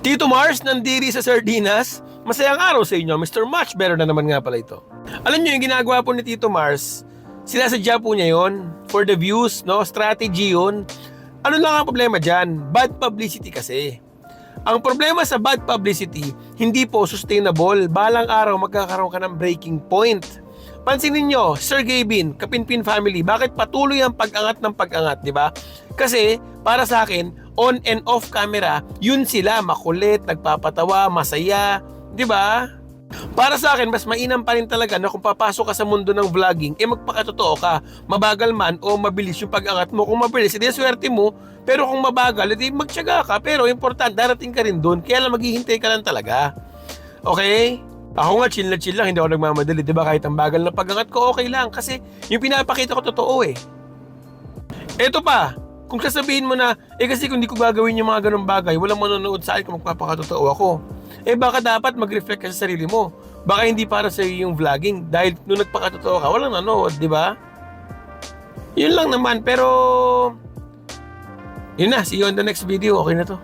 Tito Mars, nandiri sa Sardinas. Masayang araw sa inyo, Mr. Much Better na naman nga pala ito. Alam nyo, yung ginagawa po ni Tito Mars, sinasadya po niya yon for the views, no? Strategy yun. Ano lang ang problema dyan? Bad publicity kasi. Ang problema sa bad publicity, hindi po sustainable. Balang araw, magkakaroon ka ng breaking point. Pansinin nyo, Sir Gavin, Kapinpin family, bakit patuloy ang pag-angat ng pag-angat, di ba? Kasi, para sa akin, on and off camera, yun sila, makulit, nagpapatawa, masaya, di ba? Para sa akin, mas mainam pa rin talaga na kung papasok ka sa mundo ng vlogging, magpakatotoo ka. Mabagal man o mabilis yung pag-angat mo. Kung mabilis, edi swerte mo. Pero kung mabagal, edi magtiyaga ka. Pero important, darating ka rin doon. Kaya lang maghihintay ka lang talaga. Okay? Ako nga, chill na chill lang. Hindi ako nagmamadali. Diba? Kahit ang bagal na pag-angat ko, okay lang. Kasi yung pinapakita ko totoo eh. Eto pa, kung sasabihin mo na, kasi kung di ko gagawin yung mga ganung bagay, walang manonood sa akin kung magpapakatotoo ako. Baka dapat mag-reflect ka sa sarili mo. Baka hindi para sa iyo yung vlogging. Dahil nung nagpakatotoo ka, walang nanonood, di ba? Yun lang naman, pero yun na, see you on the next video. Okay na to.